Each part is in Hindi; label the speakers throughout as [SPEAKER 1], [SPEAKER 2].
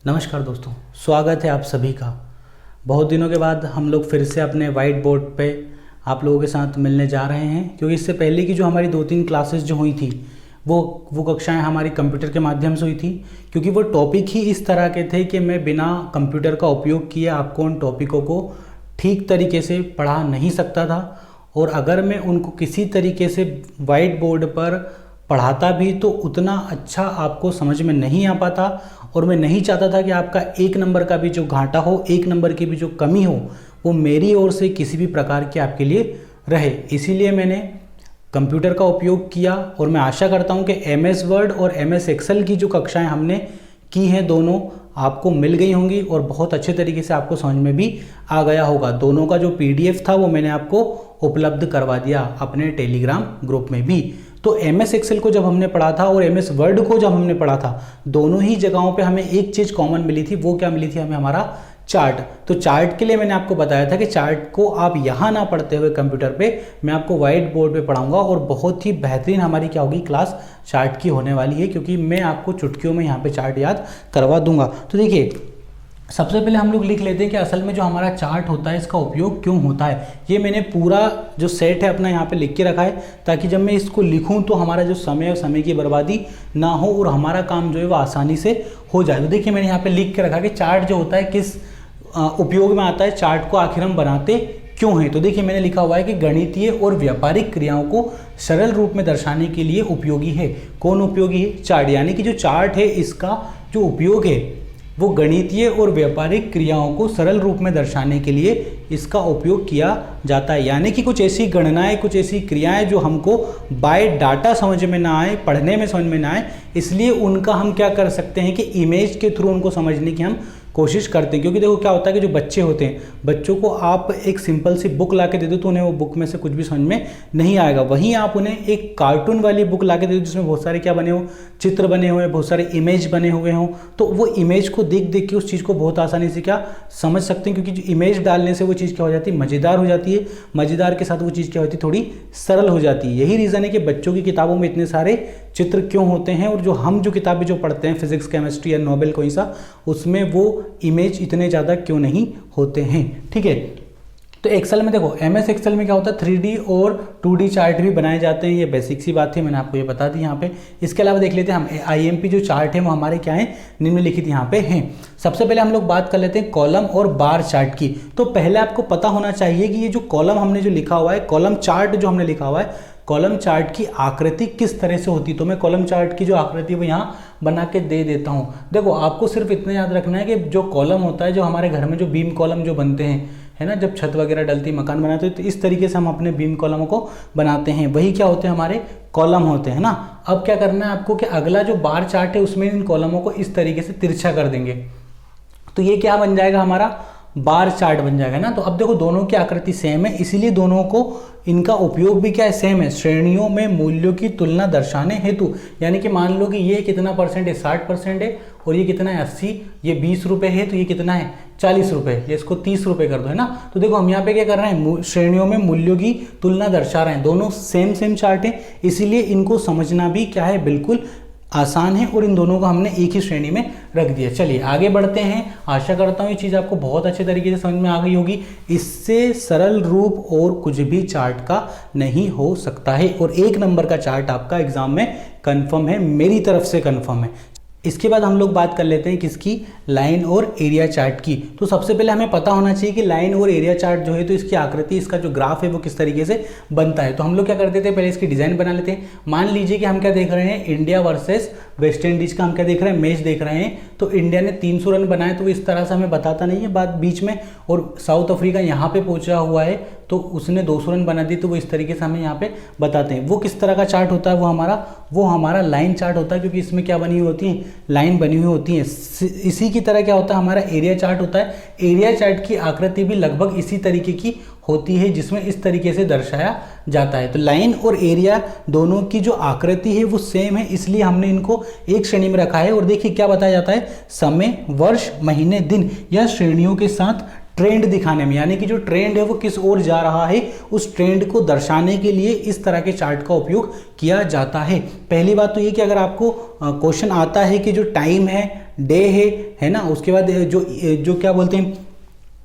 [SPEAKER 1] नमस्कार दोस्तों, स्वागत है आप सभी का। बहुत दिनों के बाद हम लोग फिर से अपने वाइट बोर्ड पे आप लोगों के साथ मिलने जा रहे हैं, क्योंकि इससे पहले की जो हमारी 2-3 क्लासेस जो हुई थी वो कक्षाएं हमारी कंप्यूटर के माध्यम से हुई थी। क्योंकि वो टॉपिक ही इस तरह के थे कि मैं बिना कंप्यूटर का उपयोग किए आपको उन टॉपिकों को ठीक तरीके से पढ़ा नहीं सकता था, और अगर मैं उनको किसी तरीके से वाइट बोर्ड पर पढ़ाता भी तो उतना अच्छा आपको समझ में नहीं आ पाता। और मैं नहीं चाहता था कि आपका 1 नंबर का भी जो घाटा हो, 1 नंबर की भी जो कमी हो, वो मेरी ओर से किसी भी प्रकार की आपके लिए रहे। इसीलिए मैंने कंप्यूटर का उपयोग किया, और मैं आशा करता हूं कि MS वर्ड और MS एक्सेल की जो कक्षाएं हमने की हैं दोनों आपको मिल गई होंगी और बहुत अच्छे तरीके से आपको समझ में भी आ गया होगा। दोनों का जो PDF था वो मैंने आपको उपलब्ध करवा दिया अपने टेलीग्राम ग्रुप में भी। तो MS एक्सेल को जब हमने पढ़ा था और MS वर्ड को जब हमने पढ़ा था, दोनों ही जगहों पे हमें एक चीज़ कॉमन मिली थी। वो क्या मिली थी हमें? हमारा चार्ट। तो चार्ट के लिए मैंने आपको बताया था कि चार्ट को आप यहाँ ना पढ़ते हुए कंप्यूटर पे मैं आपको वाइट बोर्ड पे पढ़ाऊंगा, और बहुत ही बेहतरीन हमारी क्या होगी क्लास चार्ट की होने वाली है, क्योंकि मैं आपको चुटकियों में यहाँ पे चार्ट याद करवा दूंगा। तो देखिए, सबसे पहले हम लोग लिख लेते हैं कि असल में जो हमारा चार्ट होता है इसका उपयोग क्यों होता है। ये मैंने पूरा जो सेट है अपना यहाँ पे लिख के रखा है, ताकि जब मैं इसको लिखूँ तो हमारा जो समय की बर्बादी ना हो और हमारा काम जो है वो आसानी से हो जाए। तो देखिए, मैंने यहाँ पे लिख के रखा कि चार्ट जो होता है किस उपयोग में आता है, चार्ट को आखिर हम बनाते क्यों हैं। तो देखिए, मैंने लिखा हुआ है कि गणितीय और व्यापारिक क्रियाओं को सरल रूप में दर्शाने के लिए उपयोगी है। कौन उपयोगी है? चार्ट। यानी कि जो चार्ट है इसका जो उपयोग है वो गणितीय और व्यापारिक क्रियाओं को सरल रूप में दर्शाने के लिए इसका उपयोग किया जाता है। यानी कि कुछ ऐसी गणनाएं, कुछ ऐसी क्रियाएं जो हमको बाय डाटा समझ में ना आए, पढ़ने में समझ में ना आए, इसलिए उनका हम क्या कर सकते हैं कि इमेज के थ्रू उनको समझने की हम कोशिश करते हैं। क्योंकि देखो क्या होता है कि जो बच्चे होते हैं, बच्चों को आप एक सिंपल सी बुक ला के दे दो तो उन्हें वो बुक में से कुछ भी समझ में नहीं आएगा। वहीं आप उन्हें एक कार्टून वाली बुक ला के दे दो जिसमें बहुत सारे क्या बने हो, चित्र बने हुए, बहुत सारे इमेज बने हुए हों, तो वो इमेज को देख देख के उस चीज़ को बहुत आसानी से क्या समझ सकते हैं। क्योंकि जो इमेज डालने से वो चीज़ क्या हो जाती है, मज़ेदार हो जाती है। मज़ेदार के साथ वो चीज़ क्या होती है, थोड़ी सरल हो जाती है। यही रीज़न है कि बच्चों की किताबों में इतने सारे चित्र क्यों होते हैं, और जो हम जो किताबें जो पढ़ते हैं फिजिक्स, केमिस्ट्री या नोबेल कोई सा, उसमें वो इमेज इतने ज़्यादा क्यों नहीं होते हैं। ठीक है, तो एक्सेल में देखो, MS एक्सेल में क्या होता है 3D और 2D चार्ट भी बनाए जाते हैं। ये बेसिक सी बात थी, मैंने आपको ये बता दी यहाँ पे। इसके अलावा देख लेते हैं हम IMP जो चार्ट है वो हमारे क्या है, निम्नलिखित यहाँ पे हैं। सबसे पहले हम लोग बात कर लेते हैं कॉलम और बार चार्ट की। तो पहले आपको पता होना चाहिए कि ये जो कॉलम हमने जो लिखा हुआ है, कॉलम चार्ट जो हमने लिखा हुआ है, कॉलम चार्ट की आकृति किस तरह से होती है। तो मैं कॉलम चार्ट की जो आकृति वो यहाँ बना के दे देता हूँ। देखो, आपको सिर्फ इतना याद रखना है कि जो कॉलम होता है, जो हमारे घर में जो बीम कॉलम जो बनते हैं, है ना, जब छत वगैरह डलती, मकान बनाते हैं, तो इस तरीके से हम अपने बीम कॉलमों को बनाते हैं। वही क्या होते हैं, हमारे कॉलम होते हैं ना। अब क्या करना है आपको कि अगला जो बार चार्ट है उसमें इन कॉलमों को इस तरीके से तिरछा कर देंगे, तो ये क्या बन जाएगा, हमारा बार चार्ट बन जाएगा ना। तो अब देखो, दोनों की आकृति सेम है, इसीलिए दोनों को इनका उपयोग भी क्या है, सेम है। श्रेणियों में मूल्यों की तुलना दर्शाने हेतु, यानी कि मान लो कि ये कितना परसेंट है, 60% है, और ये कितना है, 80, ये 20 रुपये है, तो ये कितना है, 40 रुपये, ये इसको 30 रुपये कर दो, है ना। तो देखो, हम यहाँ पे क्या कर रहे हैं, श्रेणियों में मूल्यों की तुलना दर्शा रहे हैं। दोनों सेम चार्ट है, इसीलिए इनको समझना भी क्या है, बिल्कुल आसान है, और इन दोनों को हमने एक ही श्रेणी में रख दिया। चलिए आगे बढ़ते हैं। आशा करता हूँ ये चीज़ आपको बहुत अच्छे तरीके से समझ में आ गई होगी। इससे सरल रूप और कुछ भी चार्ट का नहीं हो सकता है, और 1 नंबर का चार्ट आपका एग्जाम में कंफर्म है, मेरी तरफ से कंफर्म है। इसके बाद हम लोग बात कर लेते हैं किसकी, लाइन और एरिया चार्ट की। तो सबसे पहले हमें पता होना चाहिए कि लाइन और एरिया चार्ट जो है, तो इसकी आकृति, इसका जो ग्राफ है वो किस तरीके से बनता है। तो हम लोग क्या करते थे, पहले इसकी डिज़ाइन बना लेते हैं। मान लीजिए कि हम क्या देख रहे हैं, इंडिया वर्सेस वेस्ट इंडीज़ का हम क्या देख रहे हैं, मैच देख रहे हैं। तो इंडिया ने 300 रन बनाए, तो इस तरह से हमें बताता नहीं है बात बीच में, और साउथ अफ्रीका यहाँ पे पहुँचा हुआ है तो उसने 200 रन बना दी, तो वो इस तरीके से हमें यहाँ पे बताते हैं। वो किस तरह का चार्ट होता है, वो हमारा लाइन चार्ट होता है, क्योंकि इसमें क्या बनी हुई होती है, लाइन बनी हुई होती है। इसी की तरह क्या होता है, हमारा एरिया चार्ट होता है। एरिया चार्ट की आकृति भी लगभग इसी तरीके की होती है, जिसमें इस तरीके से दर्शाया जाता है। तो लाइन और एरिया दोनों की जो आकृति है वो सेम है, इसलिए हमने इनको एक श्रेणी में रखा है। और देखिए क्या बताया जाता है, समय, वर्ष, महीने, दिन, यह श्रेणियों के साथ ट्रेंड दिखाने में, यानी कि जो ट्रेंड है वो किस ओर जा रहा है उस ट्रेंड को दर्शाने के लिए इस तरह के चार्ट का उपयोग किया जाता है। पहली बात तो ये कि अगर आपको क्वेश्चन आता है कि जो टाइम है, डे है ना, उसके बाद जो क्या बोलते हैं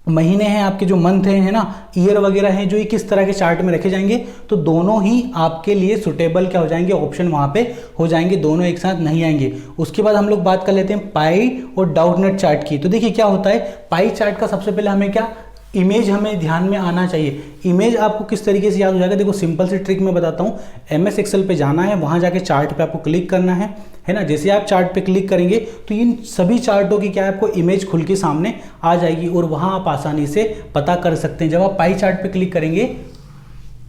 [SPEAKER 1] महीने हैं आपके, जो मंथ है ना, ईयर वगैरह हैं, जो ये किस तरह के चार्ट में रखे जाएंगे, तो दोनों ही आपके लिए सुटेबल क्या हो जाएंगे, ऑप्शन वहाँ पे हो जाएंगे, दोनों एक साथ नहीं आएंगे। उसके बाद हम लोग बात कर लेते हैं पाई और डाउटनट चार्ट की। तो देखिए क्या होता है, पाई चार्ट का सबसे पहले हमें क्या इमेज हमें ध्यान में आना चाहिए। इमेज आपको किस तरीके से याद हो जाएगा, देखो सिंपल सी ट्रिक मैं बताता हूँ। MS एक्सेल पे जाना है, वहाँ जाके चार्ट पे आपको क्लिक करना है ना। जैसे आप चार्ट पे क्लिक करेंगे तो इन सभी चार्टों की क्या है, आपको इमेज खुल के सामने आ जाएगी और वहाँ आप आसानी से पता कर सकते हैं। जब आप पाई चार्ट पे क्लिक करेंगे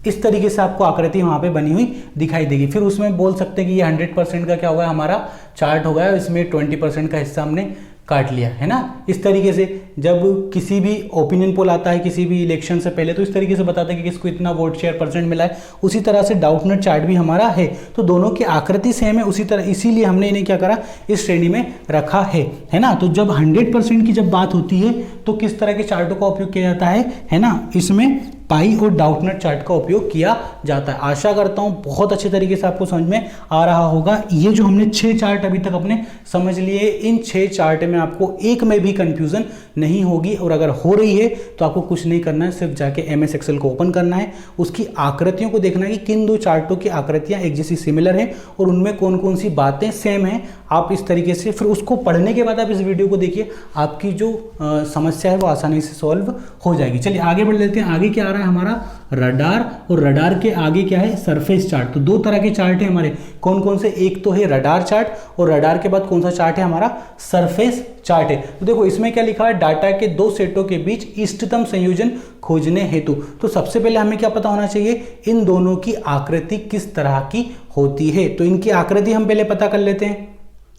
[SPEAKER 1] इस तरीके से आपको आकृति वहाँ पे बनी हुई दिखाई देगी। फिर उसमें बोल सकते हैं कि ये 100% का क्या होगा, हमारा चार्ट हो गया, इसमें 20% का हिस्सा हमने काट लिया है ना। इस तरीके से जब किसी भी ओपिनियन पोल आता है किसी भी इलेक्शन से पहले, तो इस तरीके से बताते हैं कि किसको इतना वोट शेयर परसेंट मिला है। उसी तरह से डाउटनट चार्ट भी हमारा है, तो दोनों की आकृति सेम है उसी तरह, इसीलिए हमने इन्हें क्या करा, इस श्रेणी में रखा है ना। तो जब 100% की जब बात होती है तो किस तरह के चार्टों का उपयोग किया जाता है ना, इसमें पाई और डाउटनट चार्ट का उपयोग किया जाता है। आशा करता हूं बहुत अच्छे तरीके से आपको समझ में आ रहा होगा। ये जो हमने 6 चार्ट अभी तक अपने समझ लिए, इन 6 चार्ट में आपको एक में भी कंफ्यूजन नहीं होगी, और अगर हो रही है तो आपको कुछ नहीं करना है, सिर्फ जाके MS एक्सेल को ओपन करना है, उसकी आकृतियों को देखना है कि किन 2 चार्टों की आकृतियां एक जैसी सिमिलर है और उनमें कौन कौन सी बातें सेम है। आप इस तरीके से फिर उसको पढ़ने के बाद आप इस वीडियो को देखिए, आपकी जो समस्या है वो आसानी से सॉल्व हो जाएगी। चलिए आगे बढ़ लेते हैं। आगे क्या आ रहा है हमारा, रडार, और रडार के आगे क्या है, सरफेस चार्ट। तो 2 तरह के चार्ट है हमारे, कौन कौन से, एक तो है रडार चार्ट, और रडार के बाद कौन सा चार्ट है हमारा, सरफेस चार्ट है। तो देखो इसमें क्या लिखा है, डाटा के 2 सेटों के बीच इष्टतम संयोजन खोजने हेतु। तो सबसे पहले हमें क्या पता होना चाहिए, इन दोनों की आकृति किस तरह की होती है। तो इनकी आकृति हम पहले पता कर लेते हैं।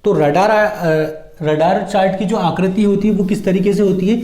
[SPEAKER 1] तो रडार चार्ट की जो आकृति होती है वो किस तरीके से होती है,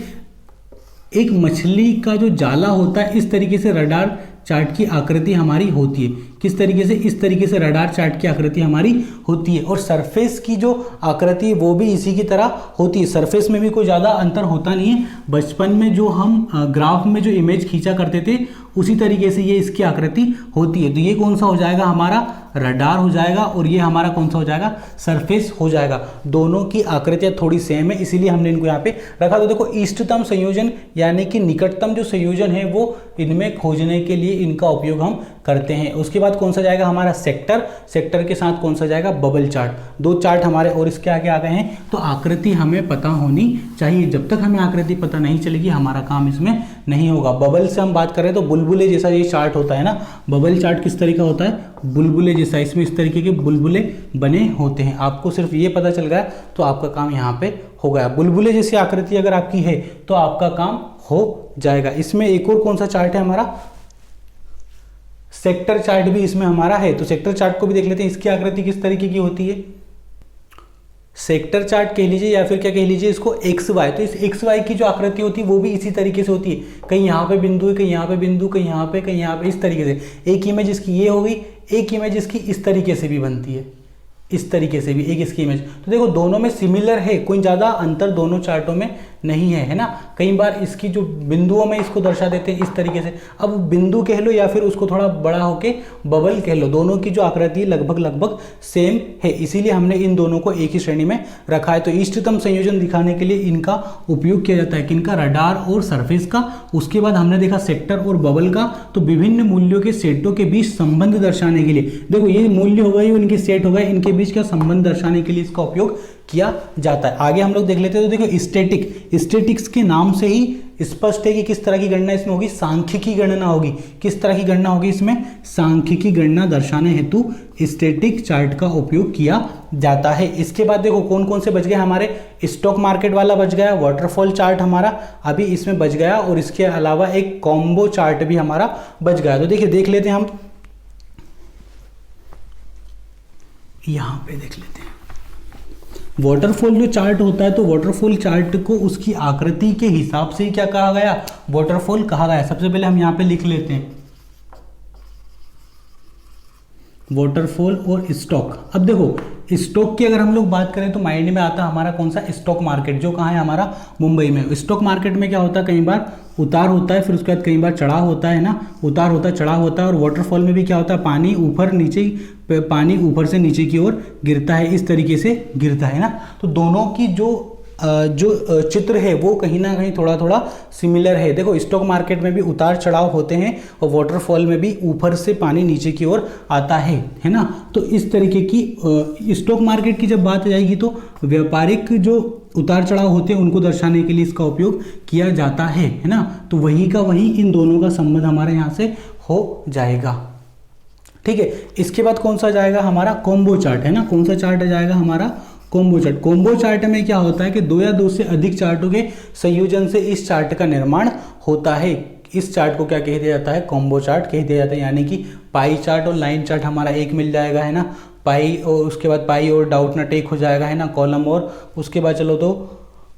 [SPEAKER 1] एक मछली का जो जाला होता है इस तरीके से रडार चार्ट की आकृति हमारी होती है। किस तरीके से, इस तरीके से रडार चार्ट की आकृति हमारी होती है। और सरफेस की जो आकृति वो भी इसी की तरह होती है। सरफेस में भी कोई ज़्यादा अंतर होता नहीं है। बचपन में जो हम ग्राफ में जो इमेज खींचा करते थे उसी तरीके से ये इसकी आकृति होती है। तो ये कौन सा हो जाएगा, हमारा रडार हो जाएगा, और ये हमारा कौन सा हो जाएगा, सरफेस हो जाएगा। दोनों की आकृतियाँ थोड़ी सेम है, इसीलिए हमने इनको यहाँ पे रखा। तो देखो इष्टतम संयोजन यानी कि निकटतम जो संयोजन है वो इनमें खोजने के लिए इनका उपयोग हम करते हैं। उसके बाद कौन सा जाएगा हमारा, सेक्टर। सेक्टर के साथ कौन सा जाएगा, बबल चार्ट। 2 चार्ट हमारे और इसके आगे आ गए हैं। तो आकृति हमें पता होनी चाहिए, जब तक हमें आकृति पता नहीं चलेगी हमारा काम इसमें नहीं होगा। बबल से हम बात करें तो बुलबुले जैसा ये चार्ट होता है ना। बबल चार्ट किस तरीका होता है, बुलबुले जैसा, इसमें इस तरीके के बुलबुले बने होते हैं। आपको सिर्फ ये पता चल गया तो आपका काम यहाँ पे हो गया। बुलबुले जैसी आकृति अगर आपकी है तो आपका काम हो जाएगा। इसमें एक और कौन सा चार्ट है हमारा, सेक्टर चार्ट भी इसमें हमारा है। तो सेक्टर चार्ट को भी देख लेते हैं, इसकी आकृति किस तरीके की होती है। सेक्टर चार्ट कह लीजिए या फिर क्या कह लीजिए इसको, XY। तो इस XY की जो आकृति होती है वो भी इसी तरीके से होती है। कहीं यहाँ पे बिंदु है, कहीं यहाँ पे बिंदु, कहीं यहाँ पे, इस तरीके से। एक इमेज इसकी ये होगी, एक इमेज इसकी इस तरीके से भी बनती है, इस तरीके से भी एक इसकी इमेज। तो देखो दोनों में सिमिलर है, कोई ज़्यादा अंतर दोनों चार्टों में नहीं है ना। कई बार इसकी जो बिंदुओं में इसको दर्शा देते हैं इस तरीके से। अब बिंदु कह लो या फिर उसको थोड़ा बड़ा होके बबल कह लो, दोनों की जो आकृति लगभग सेम है, इसीलिए हमने इन दोनों को एक ही श्रेणी में रखा है। तो इष्टतम संयोजन दिखाने के लिए इनका उपयोग किया जाता है, किनका, रडार और सरफेस का। उसके बाद हमने देखा सेक्टर और बबल का। तो विभिन्न मूल्यों के सेटों के बीच संबंध दर्शाने के लिए, देखो ये मूल्य हो गए, इनके सेट हो गए, इनके बीच का संबंध दर्शाने के लिए इसका उपयोग किया जाता है। आगे हम लोग देख लेते हैं। तो देखो स्टैटिक्स के नाम से ही स्पष्ट है कि किस तरह की गणना इसमें होगी, सांख्यिकी गणना होगी। किस तरह की गणना होगी इसमें, सांख्यिकी गणना दर्शाने हेतु स्टैटिक चार्ट का उपयोग किया जाता है। इसके बाद देखो कौन कौन से बच गए हमारे, स्टॉक मार्केट वाला बच गया, वाटरफॉल चार्ट हमारा अभी इसमें बच गया, और इसके अलावा एक कॉम्बो चार्ट भी हमारा बच गया। तो देखिए देख लेते हैं हम, यहां पे देख लेते हैं। वाटरफॉल जो चार्ट होता है, तो वाटरफॉल चार्ट को उसकी आकृति के हिसाब से ही क्या कहा गया, वाटरफॉल कहा गया। सबसे पहले हम यहाँ पे लिख लेते हैं वाटरफॉल और स्टॉक। अब देखो स्टॉक की अगर हम लोग बात करें तो माइंड में आता है हमारा कौन सा, स्टॉक मार्केट, जो कहाँ है हमारा मुंबई में। स्टॉक मार्केट में क्या होता है, कई बार उतार होता है, फिर उसके बाद कई बार चढ़ाव होता है ना, उतार होता है चढ़ाव होता है। और वाटरफॉल में भी क्या होता है, पानी ऊपर नीचे, पानी ऊपर से नीचे की ओर गिरता है, इस तरीके से गिरता है ना। तो दोनों की जो चित्र है वो कहीं ना कहीं थोड़ा थोड़ा सिमिलर है। देखो स्टॉक मार्केट में भी उतार चढ़ाव होते हैं और वाटरफॉल में भी ऊपर से पानी नीचे की ओर आता है ना। तो इस तरीके की स्टॉक मार्केट की जब बात जाएगी तो व्यापारिक जो उतार चढ़ाव होते हैं उनको दर्शाने के लिए इसका उपयोग किया जाता है ना। तो वही का वही इन दोनों का संबंध हमारे यहाँ से हो जाएगा। ठीक है, इसके बाद कौन सा जाएगा हमारा, कॉम्बो चार्ट है ना। कौन सा चार्ट जाएगा हमारा, कॉम्बो चार्ट। कॉम्बो चार्ट में क्या होता है कि दो या दो से अधिक चार्टों के संयोजन से इस चार्ट का निर्माण होता है। इस चार्ट को क्या कह दिया जाता है, कॉम्बो चार्ट कह दिया जाता है। यानी कि पाई चार्ट और लाइन चार्ट हमारा एक मिल जाएगा है ना, पाई और उसके बाद पाई और डाउट नट एक हो जाएगा है ना, कॉलम, और उसके बाद चलो तो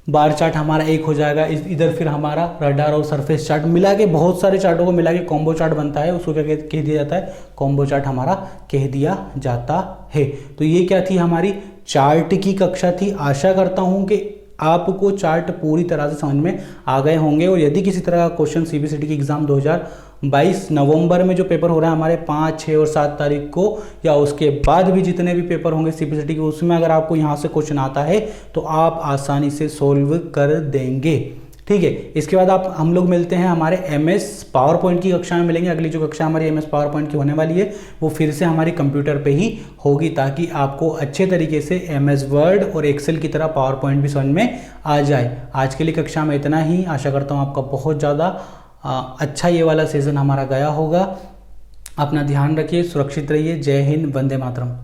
[SPEAKER 1] बार चार्ट हमारा एक हो जाएगा। इधर फिर हमारा रडार और सरफेस चार्ट मिला के, बहुत सारे चार्टों को मिला के कॉम्बो चार्ट बनता है। उसको क्या कह दिया जाता है, कॉम्बो चार्ट हमारा कह दिया जाता है। तो ये क्या थी, हमारी चार्ट की कक्षा थी। आशा करता हूं कि आपको चार्ट पूरी तरह से समझ में आ गए होंगे। और यदि किसी तरह का क्वेश्चन सीबीएसई की एग्जाम 2022 नवंबर में जो पेपर हो रहा है हमारे 5, 6 और 7 तारीख को, या उसके बाद भी जितने भी पेपर होंगे सीबीएसई के, उसमें अगर आपको यहाँ से क्वेश्चन आता है तो आप आसानी से सोल्व कर देंगे। ठीक है, इसके बाद हम लोग मिलते हैं हमारे एमएस पावर पॉइंट की कक्षा में मिलेंगे। अगली जो कक्षा हमारी एमएस पावर पॉइंट की होने वाली है वो फिर से हमारी कंप्यूटर पे ही होगी, ताकि आपको अच्छे तरीके से एमएस वर्ड और एक्सेल की तरह पावर पॉइंट भी समझ में आ जाए। आज के लिए कक्षा में इतना ही। आशा करता हूँ आपका बहुत ज़्यादा अच्छा ये वाला सीजन हमारा गया होगा। अपना ध्यान रखिए, सुरक्षित रहिए। जय हिंद, वंदे मातरम।